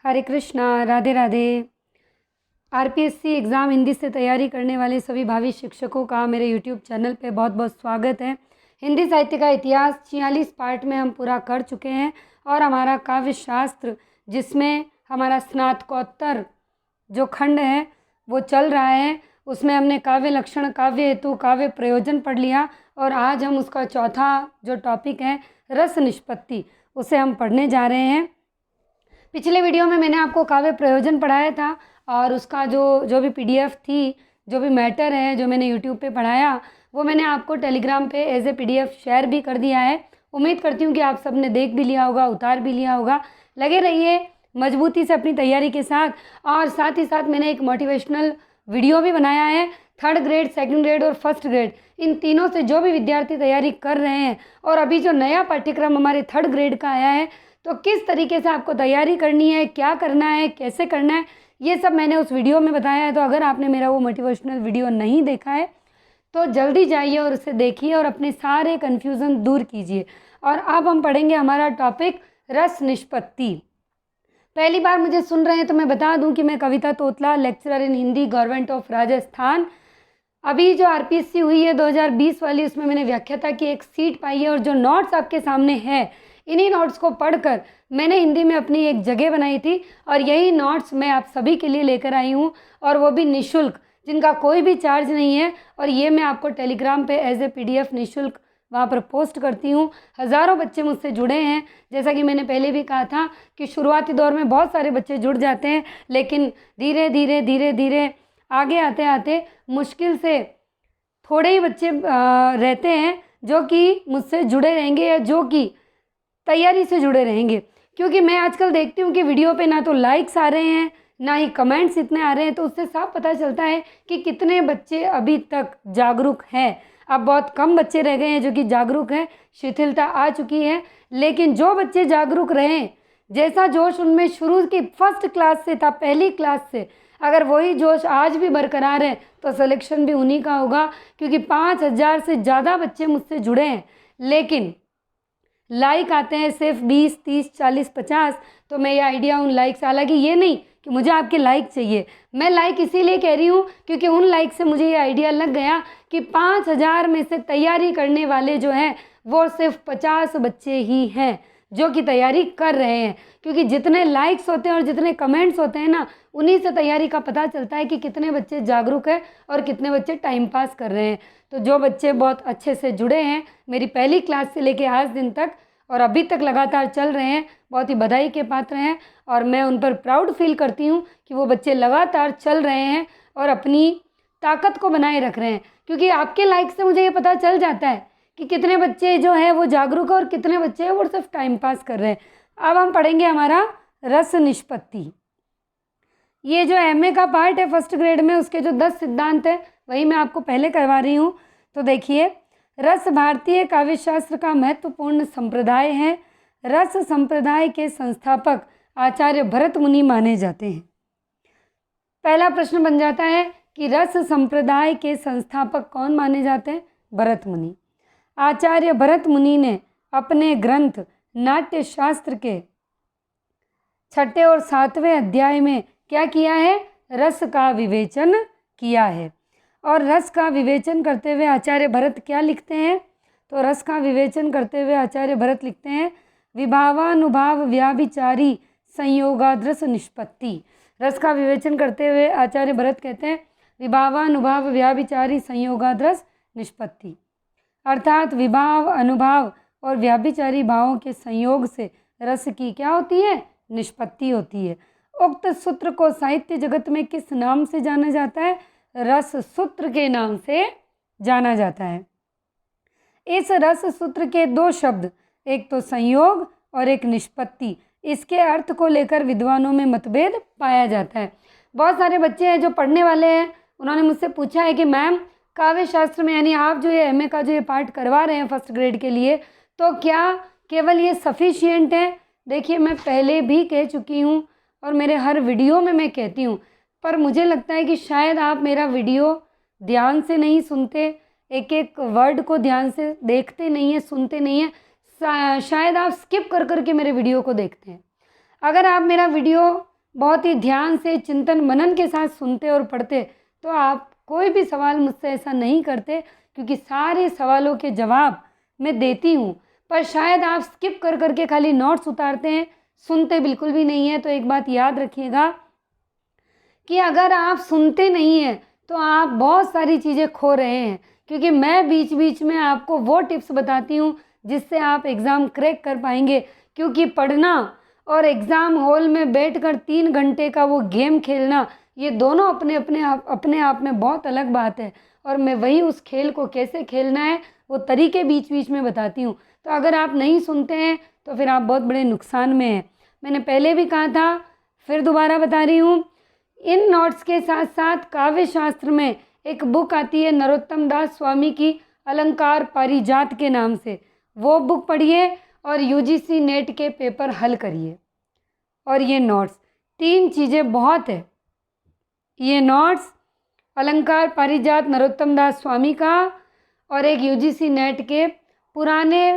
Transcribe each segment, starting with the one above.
हरे Krishna, Radhe Radhe. RPSC exam Hindi से तैयारी करने वाले सभी भावी शिक्षकों का मेरे यूट्यूब चैनल पे बहुत बहुत स्वागत है। हिंदी साहित्य का इतिहास 46 पार्ट में हम पूरा कर चुके हैं और हमारा काव्य शास्त्र जिसमें हमारा स्नातकोत्तर जो खंड है वो चल रहा है, उसमें हमने काव्य लक्षण, काव्य हेतु, काव्य प्रयोजन पढ़ लिया और आज हम उसका चौथा जो टॉपिक है रस निष्पत्ति, उसे हम पढ़ने जा रहे हैं। पिछले वीडियो में मैंने आपको काव्य प्रयोजन पढ़ाया था और उसका जो भी पीडीएफ थी, जो भी मैटर है जो मैंने यूट्यूब पे पढ़ाया, वो मैंने आपको टेलीग्राम पे एज ए पीडीएफ शेयर भी कर दिया है। उम्मीद करती हूँ कि आप सबने देख भी लिया होगा, उतार भी लिया होगा। लगे रहिए मजबूती से अपनी तैयारी के साथ। और साथ ही साथ मैंने एक मोटिवेशनल वीडियो भी बनाया है। 3rd ग्रेड, 2nd ग्रेड और 1st ग्रेड, इन तीनों से जो भी विद्यार्थी तैयारी कर रहे हैं और अभी जो नया पाठ्यक्रम हमारे 3rd ग्रेड का आया है, तो किस तरीके से आपको तैयारी करनी है, क्या करना है, कैसे करना है, ये सब मैंने उस वीडियो में बताया है। तो अगर आपने मेरा वो मोटिवेशनल वीडियो नहीं देखा है तो जल्दी जाइए और उसे देखिए और अपने सारे कन्फ्यूज़न दूर कीजिए। और अब हम पढ़ेंगे हमारा टॉपिक रस निष्पत्ति। पहली बार मुझे सुन रहे हैं तो मैं बता दूं कि मैं Kavita Totla, lecturer in Hindi, government of Rajasthan. अभी जो आरपीएससी हुई है 2020 वाली, उसमें मैंने व्याख्याता की एक सीट पाई है और जो नोट्स आपके सामने है, इन्हीं नोट्स को पढ़कर मैंने हिंदी में अपनी एक जगह बनाई थी और यही नोट्स मैं आप सभी के लिए लेकर आई हूँ, और वो भी निःशुल्क, जिनका कोई भी चार्ज नहीं है। और ये मैं आपको टेलीग्राम पे एज ए पीडीएफ निःशुल्क वहाँ पर पोस्ट करती हूँ। हज़ारों बच्चे मुझसे जुड़े हैं। जैसा कि मैंने पहले भी कहा था कि शुरुआती दौर में बहुत सारे बच्चे जुड़ जाते हैं, लेकिन धीरे धीरे धीरे धीरे आगे आते आते मुश्किल से थोड़े ही बच्चे रहते हैं जो कि मुझसे जुड़े रहेंगे या जो कि तैयारी से जुड़े रहेंगे। क्योंकि मैं आजकल देखती हूँ कि वीडियो पे ना तो लाइक्स आ रहे हैं, ना ही कमेंट्स इतने आ रहे हैं, तो उससे साफ पता चलता है कि कितने बच्चे अभी तक जागरूक हैं। अब बहुत कम बच्चे रह गए हैं जो कि जागरूक हैं, शिथिलता आ चुकी है। लेकिन जो बच्चे जागरूक रहें, जैसा जोश उनमें शुरू की 1st क्लास से था, पहली क्लास से, अगर वही जोश आज भी बरकरार है तो सिलेक्शन भी उन्हीं का होगा। क्योंकि 5000 से ज़्यादा बच्चे मुझसे जुड़े हैं, लेकिन लाइक आते हैं सिर्फ 20, 30, 40, 50। तो मैं ये आइडिया उन लाइक्स, हालांकि ये नहीं कि मुझे आपके लाइक चाहिए, मैं लाइक इसीलिए कह रही हूँ क्योंकि उन लाइक से मुझे ये आइडिया लग गया कि 5000 में से तैयारी करने वाले जो हैं वो सिर्फ 50 बच्चे ही हैं जो कि तैयारी कर रहे हैं। क्योंकि जितने लाइक्स होते हैं और जितने कमेंट्स होते हैं ना, उन्हीं से तैयारी का पता चलता है कि कितने बच्चे जागरूक हैं और कितने बच्चे टाइम पास कर रहे हैं। तो जो बच्चे बहुत अच्छे से जुड़े हैं मेरी पहली क्लास से लेके आज दिन तक और अभी तक लगातार चल रहे हैं, बहुत ही बधाई के पात्र हैं। और मैं उन पर प्राउड फील करती हूँ कि वो बच्चे लगातार चल रहे हैं और अपनी ताकत को बनाए रख रहे हैं। क्योंकि आपके लाइक से मुझे ये पता चल जाता है कि कितने बच्चे जो हैं वो जागरूक है और कितने बच्चे हैं वो सिर्फ टाइम पास कर रहे हैं। अब हम पढ़ेंगे हमारा रस निष्पत्ति। ये जो एमए का पार्ट है 1st ग्रेड में, उसके जो 10 सिद्धांत है वही मैं आपको पहले करवा रही हूँ। तो देखिए, रस भारतीय काव्य शास्त्र का महत्वपूर्ण संप्रदाय है। रस संप्रदाय के संस्थापक आचार्य भरत मुनि माने जाते हैं। पहला प्रश्न बन जाता है कि रस संप्रदाय के संस्थापक कौन माने जाते हैं? भरत मुनि। आचार्य भरत मुनि ने अपने ग्रंथ नाट्य शास्त्र के 6ठे और 7वें अध्याय में क्या किया है? रस का विवेचन किया है। और रस का विवेचन करते हुए आचार्य भरत क्या लिखते हैं? तो रस का विवेचन करते हुए आचार्य भरत लिखते हैं, विभावानुभाव व्याभिचारी संयोगाद्रस निष्पत्ति। रस का विवेचन करते हुए आचार्य भरत कहते हैं विभावानुभाव व्याभिचारी संयोगाद्रस निष्पत्ति, अर्थात विभाव, अनुभाव और व्याभिचारी भावों के संयोग से रस की क्या होती है? निष्पत्ति होती है। उक्त सूत्र को साहित्य जगत में किस नाम से जाना जाता है? रस सूत्र के नाम से जाना जाता है। इस रस सूत्र के 2 शब्द, एक तो संयोग और एक निष्पत्ति, इसके अर्थ को लेकर विद्वानों में मतभेद पाया जाता है। बहुत सारे बच्चे हैं जो पढ़ने वाले हैं, उन्होंने मुझसे पूछा है कि मैम काव्य शास्त्र में, यानी आप जो ये एमए का जो ये पार्ट करवा रहे हैं 1st ग्रेड के लिए, तो क्या केवल ये सफिशिएंट है? देखिए, मैं पहले भी कह चुकी हूँ और मेरे हर वीडियो में मैं कहती हूँ, पर मुझे लगता है कि शायद आप मेरा वीडियो ध्यान से नहीं सुनते, एक एक वर्ड को ध्यान से देखते नहीं हैं, सुनते नहीं हैं। शायद आप स्किप कर कर के मेरे वीडियो को देखते हैं। अगर आप मेरा वीडियो बहुत ही ध्यान से चिंतन मनन के साथ सुनते और पढ़ते तो आप कोई भी सवाल मुझसे ऐसा नहीं करते, क्योंकि सारे सवालों के जवाब मैं देती हूँ। पर शायद आप स्किप कर कर के खाली नोट्स उतारते हैं, सुनते बिल्कुल भी नहीं हैं। तो एक बात याद रखिएगा कि अगर आप सुनते नहीं हैं तो आप बहुत सारी चीज़ें खो रहे हैं, क्योंकि मैं बीच बीच में आपको वो टिप्स बताती हूँ जिससे आप एग्ज़ाम क्रैक कर पाएंगे। क्योंकि पढ़ना और एग्ज़ाम हॉल में बैठकर 3 घंटे का वो गेम खेलना, ये दोनों अपने आप में बहुत अलग बात है। और मैं वही उस खेल को कैसे खेलना है वो तरीके बीच बीच में बताती हूँ। तो अगर आप नहीं सुनते हैं तो फिर आप बहुत बड़े नुकसान में हैं। मैंने पहले भी कहा था, फिर दोबारा बता रही हूँ, इन नोट्स के साथ साथ काव्य शास्त्र में एक बुक आती है नरोत्तम दास स्वामी की, अलंकार पारिजात के नाम से। वो बुक पढ़िए और यूजीसी नेट के पेपर हल करिए। और ये नोट्स, 3 चीज़ें बहुत है। ये नोट्स अलंकार पारिजात नरोत्तम दास स्वामी का, और एक यूजीसी नेट के पुराने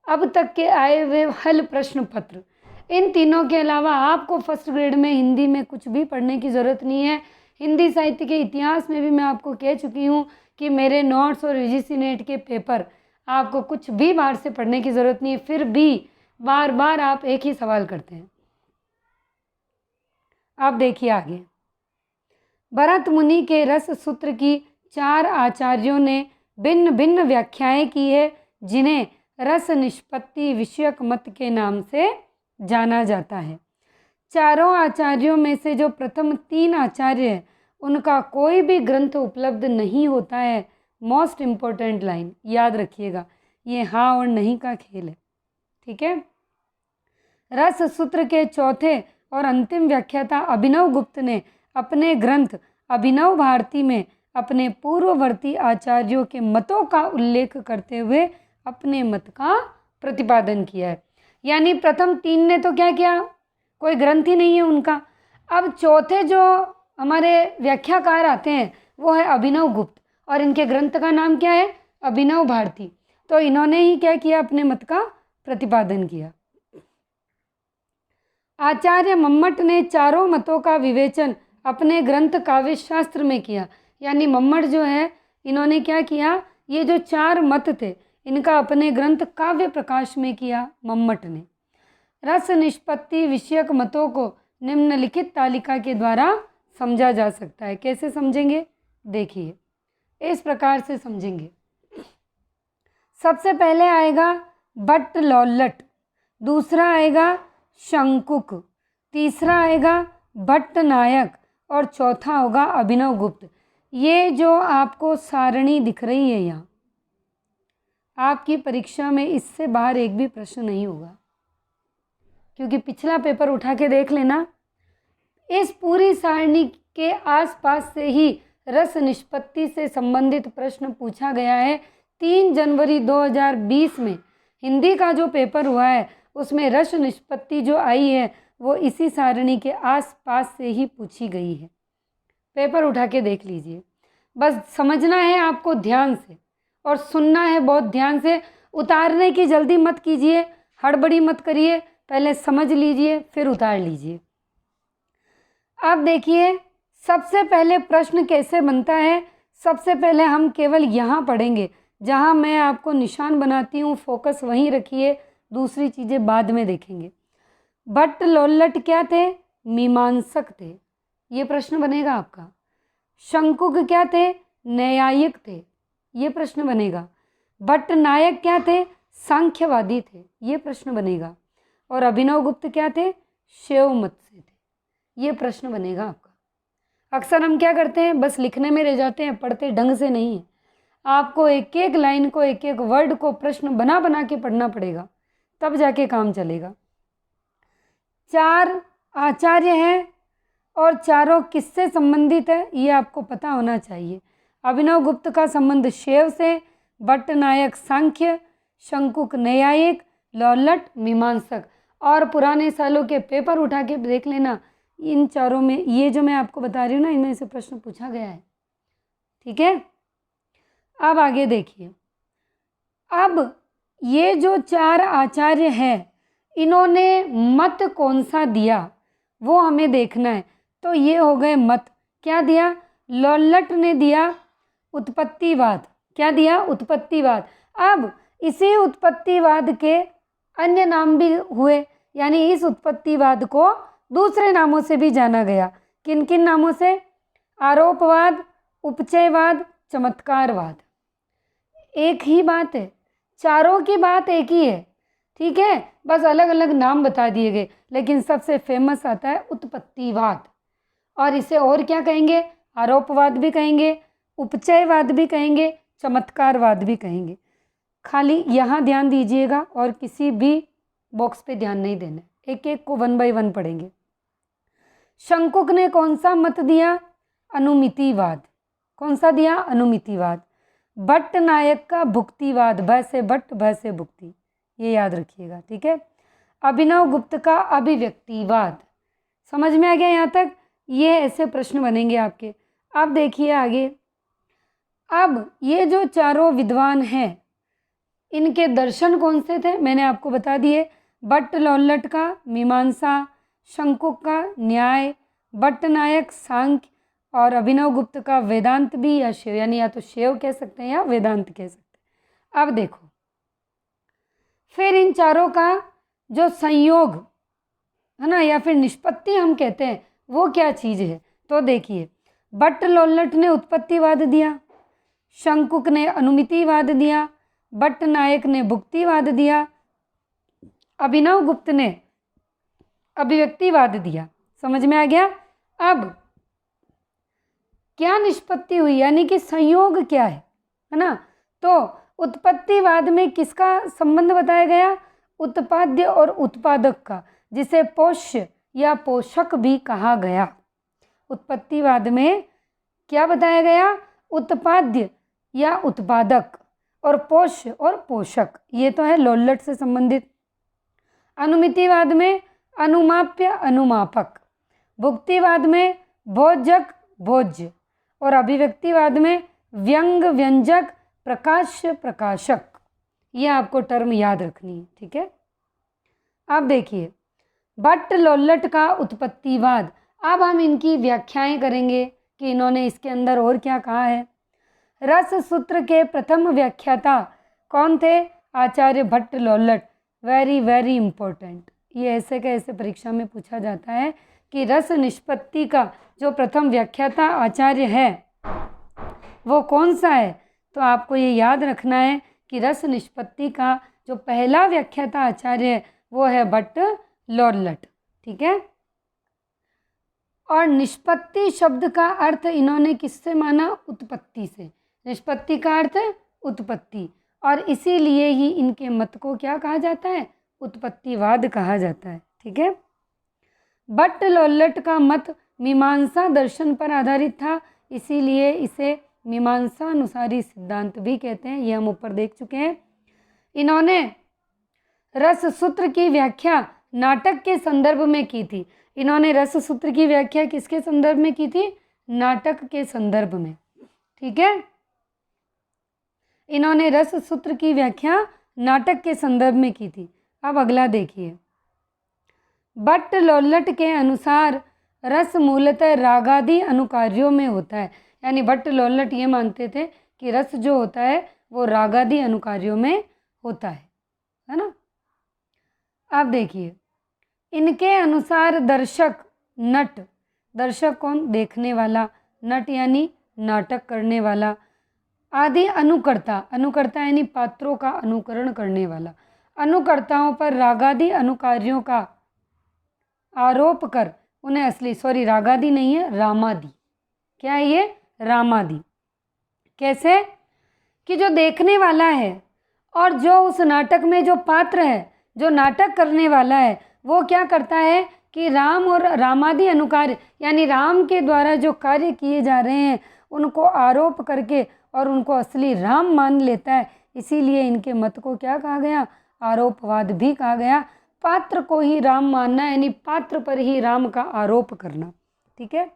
अब तक के आए हुए हल प्रश्न पत्र। इन तीनों के अलावा आपको फर्स्ट ग्रेड में हिंदी में कुछ भी पढ़ने की ज़रूरत नहीं है। हिंदी साहित्य के इतिहास में भी मैं आपको कह चुकी हूँ कि मेरे नोट्स और यूजीसी नेट के पेपर आपको कुछ भी बाहर से पढ़ने की ज़रूरत नहीं है। फिर भी बार बार आप एक ही सवाल करते हैं। आप देखिए आगे, भरत मुनि के रस सूत्र की 4 आचार्यों ने भिन्न भिन्न व्याख्याएं की है, जिन्हें रस निष्पत्ति विषयक मत के नाम से जाना जाता है। चारों आचार्यों में से जो प्रथम 3 आचार्य हैं, उनका कोई भी ग्रंथ उपलब्ध नहीं होता है। मोस्ट इम्पोर्टेंट लाइन याद रखिएगा, ये हाँ और नहीं का खेल है, ठीक है। रस सूत्र के चौथे और अंतिम व्याख्याता अभिनव गुप्त ने अपने ग्रंथ अभिनव भारती में अपने पूर्ववर्ती आचार्यों के मतों का उल्लेख करते हुए अपने मत का प्रतिपादन किया है। यानी प्रथम 3 ने तो क्या किया, कोई ग्रंथ ही नहीं है उनका। अब चौथे जो हमारे व्याख्याकार आते हैं वो है अभिनव गुप्त, और इनके ग्रंथ का नाम क्या है, अभिनव भारती। तो इन्होंने ही क्या किया, अपने मत का प्रतिपादन किया। आचार्य मम्मट ने चारों मतों का विवेचन अपने ग्रंथ काव्य शास्त्र में किया। यानी मम्मट जो है, इन्होंने क्या किया, ये जो 4 मत थे इनका अपने ग्रंथ काव्य प्रकाश में किया मम्मट ने। रस निष्पत्ति विषयक मतों को निम्नलिखित तालिका के द्वारा समझा जा सकता है। कैसे समझेंगे, देखिए, इस प्रकार से समझेंगे। सबसे पहले आएगा भट्ट लौल्लट, दूसरा आएगा शंकुक, तीसरा आएगा भट्ट नायक, और चौथा होगा अभिनव गुप्त। ये जो आपको सारणी दिख रही है यहाँ, आपकी परीक्षा में इससे बाहर एक भी प्रश्न नहीं होगा, क्योंकि पिछला पेपर उठा के देख लेना, इस पूरी सारणी के आसपास से ही रस निष्पत्ति से संबंधित प्रश्न पूछा गया है। 3 जनवरी 2020 में हिंदी का जो पेपर हुआ है उसमें रस निष्पत्ति जो आई है वो इसी सारणी के आसपास से ही पूछी गई है। पेपर उठा के देख लीजिए, बस समझना है आपको ध्यान से और सुनना है बहुत ध्यान से। उतारने की जल्दी मत कीजिए, हड़बड़ी मत करिए, पहले समझ लीजिए फिर उतार लीजिए। अब देखिए, सबसे पहले प्रश्न कैसे बनता है। सबसे पहले हम केवल यहाँ पढ़ेंगे जहाँ मैं आपको निशान बनाती हूँ, फोकस वहीं रखिए, दूसरी चीज़ें बाद में देखेंगे। भट्ट लौल्लट क्या थे, मीमांसक थे, ये प्रश्न बनेगा आपका। शंकुक क्या थे, न्यायिक थे, ये प्रश्न बनेगा। भट्ट नायक क्या थे, सांख्यवादी थे, ये प्रश्न बनेगा। और अभिनव गुप्त क्या थे, शैव मत से थे, ये प्रश्न बनेगा आपका। अक्सर हम क्या करते हैं, बस लिखने में रह जाते हैं, पढ़ते ढंग से नहीं है। आपको एक एक लाइन को, एक एक वर्ड को प्रश्न बना बना के पढ़ना पड़ेगा, तब जाके काम चलेगा। 4 आचार्य हैं और चारों किससे संबंधित है ये आपको पता होना चाहिए। अभिनव गुप्त का संबंध शैव से, भट्ट नायक सांख्य, शंकुक न्यायिक, लौल्लट मीमांसक। और पुराने सालों के पेपर उठा के देख लेना, इन चारों में ये जो मैं आपको बता रही हूँ ना, इनमें से प्रश्न पूछा गया है, ठीक है। अब आगे देखिए, अब ये जो 4 आचार्य हैं इन्होंने मत कौन सा दिया वो हमें देखना है। तो ये हो गए मत। क्या दिया? लोल्लट ने दिया उत्पत्तिवाद। क्या दिया? उत्पत्तिवाद। अब इसी उत्पत्तिवाद के अन्य नाम भी हुए, यानी इस उत्पत्तिवाद को दूसरे नामों से भी जाना गया। किन किन नामों से? आरोपवाद, उपचयवाद, चमत्कारवाद। एक ही बात है, चारों की बात एक ही है, ठीक है, बस अलग अलग नाम बता दिए गए। लेकिन सबसे फेमस आता है उत्पत्तिवाद। और इसे और क्या कहेंगे? आरोपवाद भी कहेंगे, उपचयवाद भी कहेंगे, चमत्कारवाद भी कहेंगे। खाली यहाँ ध्यान दीजिएगा और किसी भी बॉक्स पे ध्यान नहीं देना, एक एक को 1 बाय 1 पढ़ेंगे। शंकुक ने कौन सा मत दिया? अनुमितिवाद। कौन सा दिया? अनुमितिवाद। भट्ट नायक का भुक्तिवाद, भ से भट्ट भ से भुक्ति, ये याद रखिएगा, ठीक है। अभिनव गुप्त का अभिव्यक्तिवाद। समझ में आ गया यहाँ तक? ये ऐसे प्रश्न बनेंगे आपके। अब देखिए आगे। अब ये जो चारों विद्वान हैं, इनके दर्शन कौन से थे? मैंने आपको बता दिए। भट्ट लोल्लट का मीमांसा, शंकुक का न्याय, भट्ट नायक सांख्य और अभिनव गुप्त का वेदांत भी या शिव, यानी या तो शिव कह सकते हैं या वेदांत कह सकते हैं। अब देखो, फिर इन चारों का जो संयोग है ना, या फिर निष्पत्ति हम कहते हैं, वो क्या चीज़ है? तो देखिए, भट्ट लोल्लट ने उत्पत्तिवाद दिया, शंकुक ने अनुमितिवाद दिया, भट्ट नायक ने भुक्तिवाद दिया, अभिनव गुप्त ने अभिव्यक्तिवाद दिया। समझ में आ गया? अब क्या निष्पत्ति हुई, यानी कि संयोग क्या है ना? तो उत्पत्तिवाद में किसका संबंध बताया गया? उत्पाद्य और उत्पादक का, जिसे पोष्य या पोषक भी कहा गया। उत्पत्तिवाद में क्या बताया गया? उत्पाद्य या उत्पादक, और पोष्य और पोषक, ये तो है लोल्लट से संबंधित। अनुमितिवाद में अनुमाप्य अनुमापक, भुक्तिवाद में भोजक भोज्य, और अभिव्यक्तिवाद में व्यंग व्यंजक प्रकाश्य प्रकाशक। ये आपको टर्म याद रखनी है, ठीक है। अब देखिए, भट्ट लोल्लट का उत्पत्तिवाद। अब हम इनकी व्याख्याएं करेंगे कि इन्होंने इसके अंदर और क्या कहा है। रस सूत्र के प्रथम व्याख्याता कौन थे? आचार्य Bhatt Lollata. Very very important, ये ऐसे का ऐसे परीक्षा में पूछा जाता है कि रस निष्पत्ति का जो प्रथम व्याख्याता आचार्य है वो कौन सा है। तो आपको ये याद रखना है कि रस निष्पत्ति का जो पहला व्याख्याता आचार्य है वो है भट्ट लोल्लट, ठीक है। और निष्पत्ति शब्द का अर्थ इन्होंने किससे माना? उत्पत्ति से। निष्पत्ति का अर्थ उत्पत्ति, और इसीलिए ही इनके मत को क्या कहा जाता है? उत्पत्तिवाद कहा जाता है, ठीक है। भट्ट लोल्लट का मत मीमांसा दर्शन पर आधारित था, इसीलिए इसे मीमांसानुसारी सिद्धांत भी कहते हैं, ये हम ऊपर देख चुके हैं। इन्होंने रस सूत्र की व्याख्या नाटक के संदर्भ में की थी। इन्होंने रस सूत्र की व्याख्या किसके संदर्भ में की थी? नाटक के संदर्भ में, ठीक है। इन्होंने रस सूत्र की व्याख्या नाटक के संदर्भ में की थी। अब अगला देखिए, भट्ट लोल्लट के अनुसार रस मूलतः रागादि अनुकार्यों में होता है। यानी भट्ट लोल्लट ये मानते थे कि रस जो होता है वो रागादि अनुकार्यों में होता है ना। अब देखिए, इनके अनुसार दर्शक, नट, दर्शक कौन? देखने वाला, नट यानी नाटक करने वाला, आदि अनुकर्ता, अनुकर्ता यानी पात्रों का अनुकरण करने वाला, अनुकर्ताओं पर रागादि अनुकार्यों का आरोप कर उन्हें असली, रागादि नहीं है, रामादि। क्या है ये? रामादि। कैसे? कि जो देखने वाला है और जो उस नाटक में जो पात्र है, जो नाटक करने वाला है, वो क्या करता है कि राम और रामादि अनुकार्य, यानी राम के द्वारा जो कार्य किए जा रहे हैं उनको आरोप करके और उनको असली राम मान लेता है। इसीलिए इनके मत को क्या कहा गया? आरोपवाद भी कहा गया। पात्र को ही राम मानना, यानी पात्र पर ही राम का आरोप करना, ठीक है।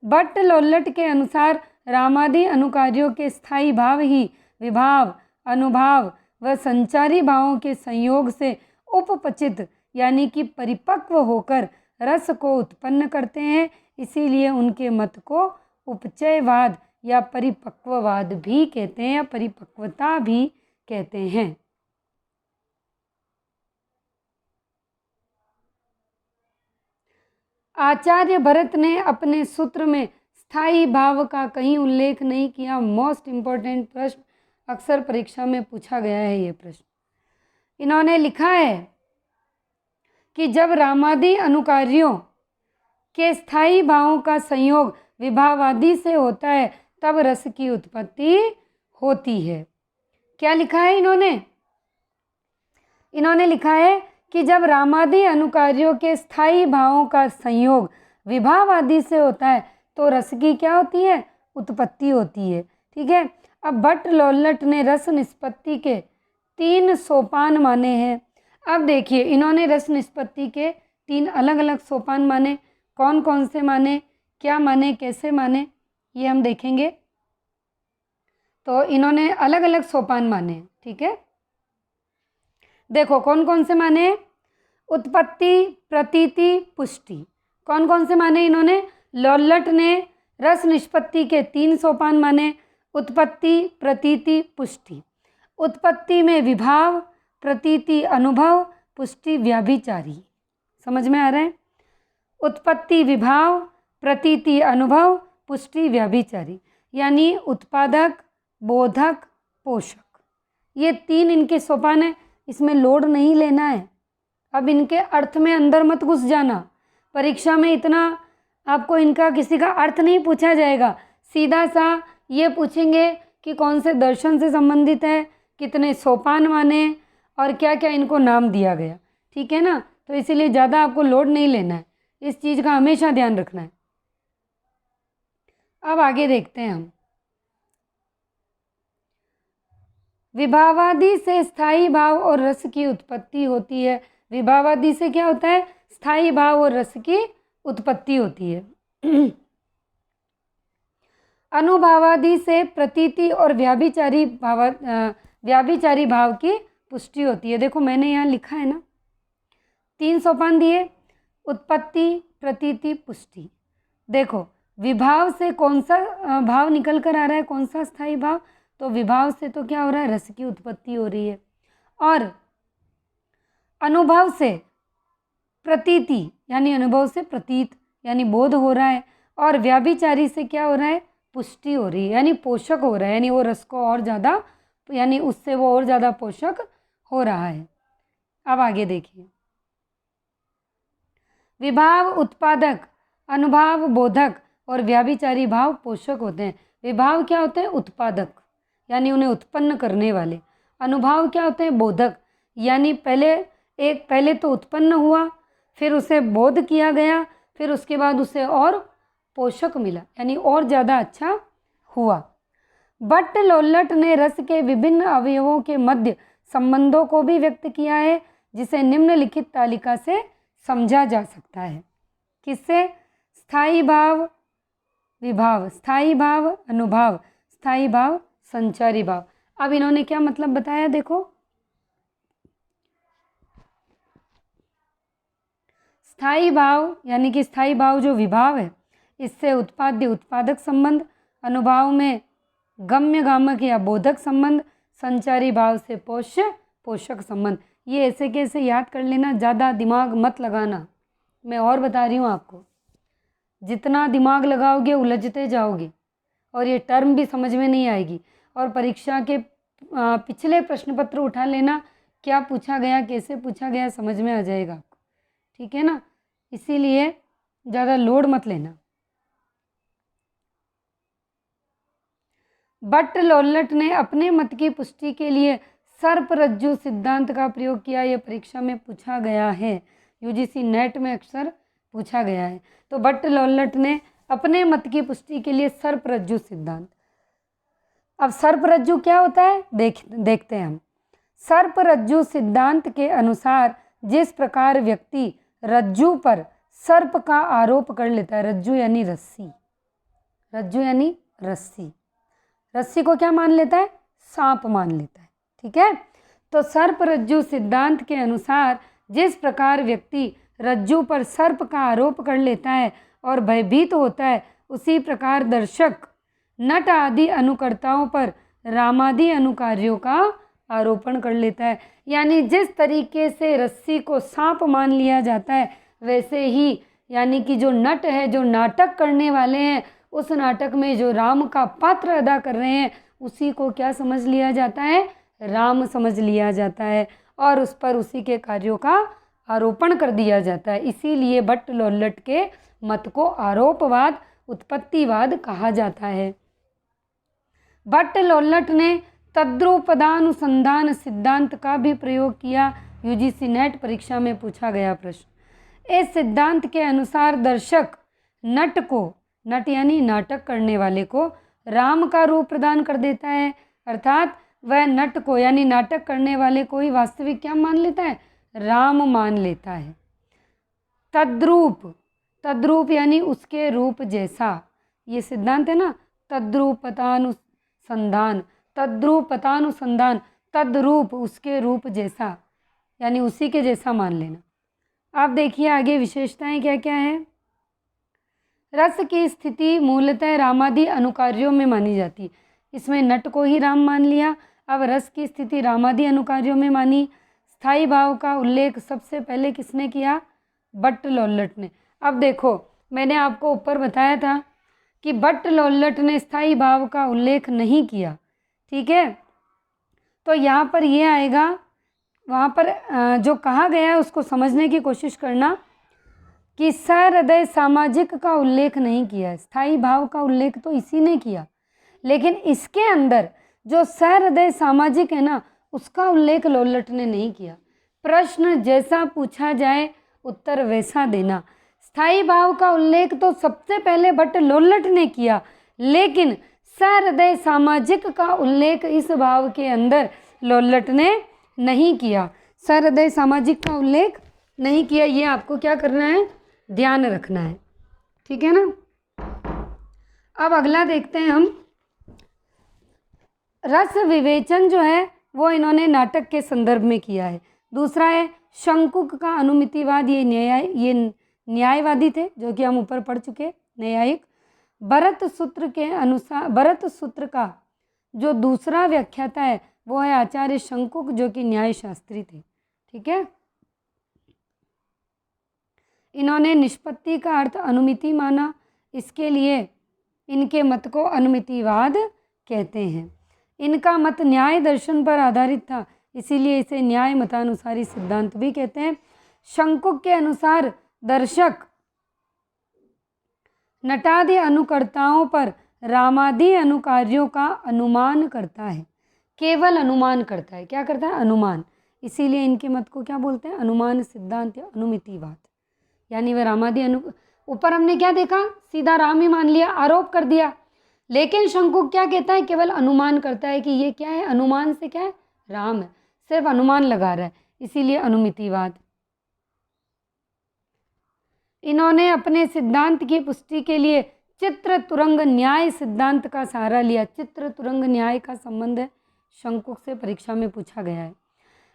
भट्ट लोल्लट के अनुसार रामादि अनुकार्यों के स्थायी भाव ही विभाव, अनुभाव व संचारी भावों के संयोग से उपपचित यानी कि परिपक्व होकर रस को उत्पन्न करते हैं, इसीलिए उनके मत को उपचयवाद या परिपक्ववाद भी कहते हैं या परिपक्वता भी कहते हैं। आचार्य भरत ने अपने सूत्र में स्थायी भाव का कहीं उल्लेख नहीं किया। मोस्ट इम्पोर्टेंट प्रश्न, अक्सर परीक्षा में पूछा गया है ये प्रश्न। इन्होंने लिखा है कि जब रामादि अनुकार्यों के स्थायी भावों का संयोग विभावादि से होता है तब रस की उत्पत्ति होती है। क्या लिखा है इन्होंने? इन्होंने लिखा है कि जब रामादि अनुकार्यों के स्थायी भावों का संयोग विभाव आदि से होता है तो रस की क्या होती है? उत्पत्ति होती है। ठीक है। अब भट्ट लोल्लट ने रस निष्पत्ति के 3 सोपान माने हैं। अब देखिए, इन्होंने रस निष्पत्ति के 3 अलग अलग सोपान माने। कौन कौन से माने, क्या माने, कैसे माने, ये हम देखेंगे। तो इन्होंने अलग अलग सोपान माने। ठीक है, देखो कौन कौन से माने। उत्पत्ति, प्रतीति, पुष्टि। कौन कौन से माने इन्होंने? लोल्लट ने रस निष्पत्ति के 3 सोपान माने, उत्पत्ति, प्रतीति, पुष्टि। उत्पत्ति में विभाव, प्रतीति अनुभव, पुष्टि व्याभिचारी। समझ में आ रहा है? उत्पत्ति विभाव, प्रतीति अनुभव, पुष्टि व्याभिचारी, यानी उत्पादक, बोधक, पोषक। ये 3 इनके सोपान है। इसमें लोड नहीं लेना है। अब इनके अर्थ में अंदर मत घुस जाना। परीक्षा में इतना आपको इनका किसी का अर्थ नहीं पूछा जाएगा। सीधा सा ये पूछेंगे कि कौन से दर्शन से संबंधित है, कितने सोपान माने और क्या क्या इनको नाम दिया गया। ठीक है ना? तो इसीलिए ज़्यादा आपको लोड नहीं लेना है। इस चीज़ का हमेशा ध्यान रखना है। अब आगे देखते हैं हम। विभावादि से स्थायी भाव और रस की उत्पत्ति होती है। विभावादि से क्या होता है? स्थायी भाव और रस की उत्पत्ति होती है। अनुभावादि से प्रतीति और व्याभिचारी भाव की पुष्टि होती है। देखो मैंने यहाँ लिखा है ना, 3 सोपान दिए, उत्पत्ति, प्रतीति, पुष्टि। देखो विभाव से कौन सा भाव निकल कर आ रहा है, कौन सा स्थायी भाव? तो विभाव से तो क्या हो रहा है? रस की उत्पत्ति हो रही है। और अनुभव से प्रतीति, यानी अनुभव से प्रतीत यानी बोध हो रहा है। और व्याभिचारी से क्या हो रहा है? पुष्टि हो रही है, यानी पोषक हो रहा है, यानी वो रस को और ज़्यादा, यानी उससे वो और ज़्यादा पोषक हो रहा है। अब आगे देखिए। विभाव उत्पादक, अनुभाव बोधक और व्याभिचारी भाव पोषक होते हैं। विभाव क्या होते हैं? उत्पादक, यानी उन्हें उत्पन्न करने वाले। अनुभाव क्या होते हैं? बोधक, यानी पहले तो उत्पन्न हुआ, फिर उसे बोध किया गया, फिर उसके बाद उसे और पोषक मिला, यानी और ज़्यादा अच्छा हुआ। भट्ट लोल्लट ने रस के विभिन्न अवयवों के मध्य संबंधों को भी व्यक्त किया है, जिसे निम्नलिखित तालिका से समझा जा सकता है। किससे? स्थायी भाव विभाव, स्थायी भाव अनुभाव, स्थायी भाव संचारी भाव। अब इन्होंने क्या मतलब बताया, देखो। स्थायी भाव यानी कि स्थायी भाव जो विभाव है, इससे उत्पाद्य उत्पादक संबंध, अनुभाव में गम्य गामक या बोधक संबंध, संचारी भाव से पोष्य पोषक संबंध। ये ऐसे कैसे याद कर लेना, ज़्यादा दिमाग मत लगाना। मैं और बता रही हूँ आपको, जितना दिमाग लगाओगे उलझते जाओगे और ये टर्म भी समझ में नहीं आएगी। और परीक्षा के पिछले प्रश्न पत्र उठा लेना, क्या पूछा गया, कैसे पूछा गया, समझ में आ जाएगा आपको। ठीक है ना? इसीलिए ज़्यादा लोड मत लेना। भट्ट लोल्लट ने अपने मत की पुष्टि के लिए सर्प रज्जु सिद्धांत का प्रयोग किया। यह परीक्षा में पूछा गया है, यूजीसी नेट में अक्सर पूछा गया है। तो भट्ट लोल्लट ने अपने मत की पुष्टि के लिए सर्प रज्जु सिद्धांत। अब सर्प रज्जु क्या होता है देखते हैं हम। सर्प रज्जु सिद्धांत के अनुसार जिस प्रकार व्यक्ति रज्जु पर सर्प का आरोप कर लेता है, रज्जु यानी रस्सी, रज्जु यानी रस्सी, रस्सी को क्या मान लेता है? सांप मान लेता है। ठीक है? तो सर्प रज्जु सिद्धांत के अनुसार जिस प्रकार व्यक्ति रज्जु पर सर्प का आरोप कर लेता है और भयभीत होता है, उसी प्रकार दर्शक नट आदि अनुकर्ताओं पर रामादि अनुकार्यों का आरोपण कर लेता है। यानी जिस तरीके से रस्सी को सांप मान लिया जाता है, वैसे ही यानी कि जो नट है, जो नाटक करने वाले हैं, उस नाटक में जो राम का पात्र अदा कर रहे हैं, उसी को क्या समझ लिया जाता है? राम समझ लिया जाता है और उस पर उसी के कार्यों का आरोपण कर दिया जाता है। इसीलिए भट्ट लोल्लट के मत को आरोपवाद, उत्पत्तिवाद कहा जाता है। भट्ट लोल्लट ने तद्रुपदानुसंधान सिद्धांत का भी प्रयोग किया। यूजीसी नेट परीक्षा में पूछा गया प्रश्न। इस सिद्धांत के अनुसार दर्शक नट को, नट यानी नाटक करने वाले को, राम का रूप प्रदान कर देता है, अर्थात वह नट को यानी नाटक करने वाले को ही वास्तविक क्या मान लेता है? राम मान लेता है। तद्रूप, तद्रूप यानी उसके रूप जैसा, ये सिद्धांत है ना, तद्रूपतानुसंधान, तद्रूपतानुसंधान, तद्रूप उसके रूप जैसा यानी उसी के जैसा मान लेना। आप देखिए आगे विशेषताएं क्या क्या है। रस की स्थिति मूलतः रामादि अनुकार्यों में मानी जाती है। इसमें नट को ही राम मान लिया, अब रस की स्थिति रामादि अनुकार्यों में मानी। स्थायी भाव का उल्लेख सबसे पहले किसने किया? भट्ट लोल्लट ने। अब देखो, मैंने आपको ऊपर बताया था कि भट्ट लोल्लट ने स्थायी भाव का उल्लेख नहीं किया, ठीक है। तो यहाँ पर ये आएगा, वहाँ पर जो कहा गया है उसको समझने की कोशिश करना कि सहृदय सामाजिक का उल्लेख नहीं किया है। स्थायी भाव का उल्लेख तो इसी ने किया, लेकिन इसके अंदर जो सहृदय सामाजिक है ना, उसका उल्लेख लोल्लट ने नहीं किया। प्रश्न जैसा पूछा जाए उत्तर वैसा देना। स्थायी भाव का उल्लेख तो सबसे पहले भट्ट लोल्लट ने किया, लेकिन सहृदय सामाजिक का उल्लेख इस भाव के अंदर लोल्लट ने नहीं किया। सहृदय सामाजिक का उल्लेख नहीं किया, ये आपको क्या करना है? ध्यान रखना है, ठीक है ना। अब अगला देखते हैं हम। रस विवेचन जो है वो इन्होंने नाटक के संदर्भ में किया है। दूसरा है शंकुक का अनुमितिवाद, ये न्यायवादी थे जो कि हम ऊपर पढ़ चुके, न्यायिक। भरत सूत्र के अनुसार, भरत सूत्र का जो दूसरा व्याख्याता है वो है आचार्य शंकुक, जो कि न्यायशास्त्री थे, ठीक है। इन्होंने निष्पत्ति का अर्थ अनुमिति माना, इसके लिए इनके मत को अनुमितिवाद कहते हैं। इनका मत न्याय दर्शन पर आधारित था, इसीलिए इसे न्याय मतानुसारी सिद्धांत भी कहते हैं। शंकुक के अनुसार दर्शक नटादि अनुकर्ताओं पर रामादि अनुकार्यों का अनुमान करता है, केवल अनुमान करता है। क्या करता है? अनुमान। इसीलिए इनके मत को क्या बोलते हैं? अनुमान सिद्धांत या अनुमितिवाद। यानी वह रामादि ऊपर हमने क्या देखा? सीधा राम ही मान लिया, आरोप कर दिया। लेकिन शंकुक क्या कहता है? केवल अनुमान करता है कि ये क्या है? अनुमान से क्या है? राम है, सिर्फ अनुमान लगा रहा है, इसीलिए अनुमितिवाद। इन्होंने अपने सिद्धांत की पुष्टि के लिए चित्र तुरंग न्याय सिद्धांत का सहारा लिया। चित्र तुरंग न्याय का संबंध है शंकुक से, परीक्षा में पूछा गया है।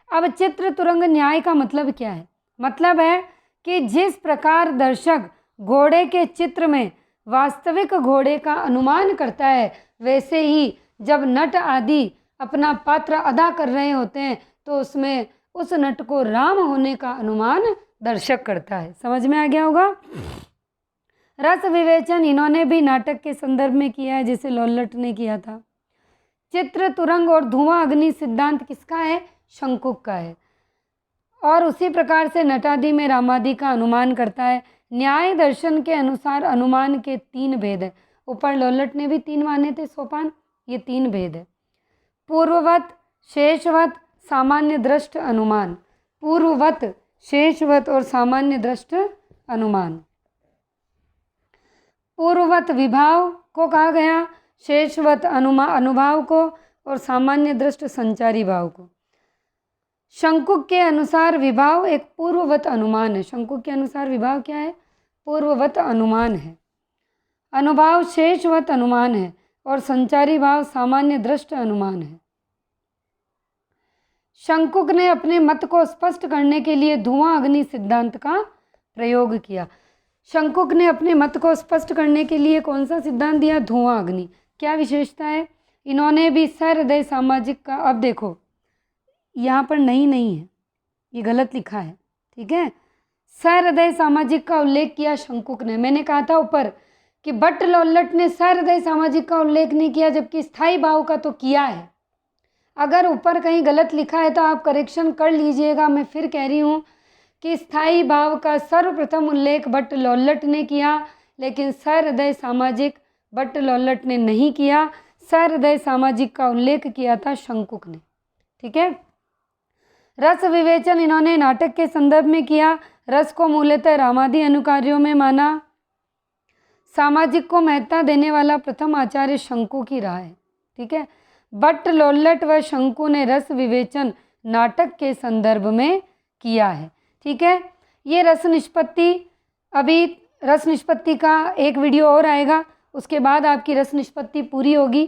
अब चित्र तुरंग न्याय का मतलब क्या है? मतलब है कि जिस प्रकार दर्शक घोड़े के चित्र में वास्तविक घोड़े का अनुमान करता है, वैसे ही जब नट आदि अपना पात्र अदा कर रहे होते हैं तो उसमें उस नट को राम होने का अनुमान दर्शक करता है। समझ में आ गया होगा। रस विवेचन इन्होंने भी नाटक के संदर्भ में किया है, जैसे लोल्लट ने किया था। चित्र तुरंग और धुआं अग्नि सिद्धांत किसका है? शंकुक का है। और उसी प्रकार से नटादि में रामादि का अनुमान करता है। न्याय दर्शन के अनुसार अनुमान के 3 भेद है। ऊपर लोल्लट ने भी 3 माने थे सोपान, ये 3 भेद है। पूर्ववत, शेषवत, सामान्य दृष्ट अनुमान। पूर्ववत, शेषवत और सामान्य दृष्ट अनुमान। पूर्ववत विभाव को कहा गया, शेषवत अनुभाव को और सामान्य दृष्ट संचारी भाव को। शंकुक के अनुसार विभाव एक पूर्ववत अनुमान है। शंकुक के अनुसार विभाव क्या है? पूर्ववत अनुमान है। अनुभाव शेषवत अनुमान है और संचारी भाव सामान्य दृष्ट अनुमान है। शंकुक ने अपने मत को स्पष्ट करने के लिए धुआं अग्नि सिद्धांत का प्रयोग किया। शंकुक ने अपने मत को स्पष्ट करने के लिए कौन सा सिद्धांत दिया? धुआं अग्नि। क्या विशेषता है? इन्होंने भी सहृदय सामाजिक का, अब देखो यहाँ पर नहीं है, ये गलत लिखा है, ठीक है। सहृदय सामाजिक का उल्लेख किया शंकुक ने। मैंने कहा था ऊपर कि भट्ट लोल्लट ने सहृदय सामाजिक का उल्लेख नहीं किया, जबकि स्थायी भाव का तो किया है। अगर ऊपर कहीं गलत लिखा है तो आप करेक्शन कर लीजिएगा। मैं फिर कह रही हूँ कि स्थायी भाव का सर्वप्रथम उल्लेख भट्ट लोल्लट ने किया, लेकिन सहृदय सामाजिक भट्ट लोल्लट ने नहीं किया। सहृदय सामाजिक का उल्लेख किया था शंकुक ने, ठीक है। रस विवेचन इन्होंने नाटक के संदर्भ में किया। रस को मूलतः रामादि अनुकार्यों में माना। सामाजिक को महत्ता देने वाला प्रथम आचार्य शंकु की रहा है, ठीक है। भट्ट लोल्लट व शंकु ने रस विवेचन नाटक के संदर्भ में किया है, ठीक है। ये रस निष्पत्ति, अभी रस निष्पत्ति का एक वीडियो और आएगा, उसके बाद आपकी रस निष्पत्ति पूरी होगी,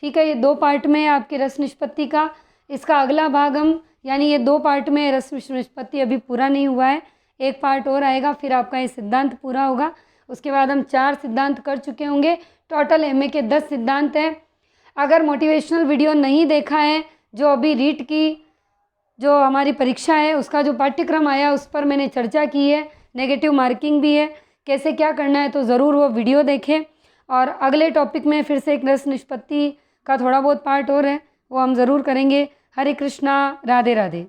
ठीक है। ये 2 पार्ट में आपकी रस निष्पत्ति का, इसका अगला भाग हम, यानी ये 2 पार्ट में रस निष्पत्ति अभी पूरा नहीं हुआ है, एक पार्ट और आएगा, फिर आपका ये सिद्धांत पूरा होगा। उसके बाद हम 4 सिद्धांत कर चुके होंगे। टोटल एमए के 10 सिद्धांत हैं। अगर मोटिवेशनल वीडियो नहीं देखा है, जो अभी रीट की जो हमारी परीक्षा है उसका जो पाठ्यक्रम आया उस पर मैंने चर्चा की है, नेगेटिव मार्किंग भी है, कैसे क्या करना है, तो ज़रूर वो वीडियो देखें। और अगले टॉपिक में फिर से एक रस निष्पत्ति का थोड़ा बहुत पार्ट और है, वो हम ज़रूर करेंगे। हरे कृष्णा, राधे राधे।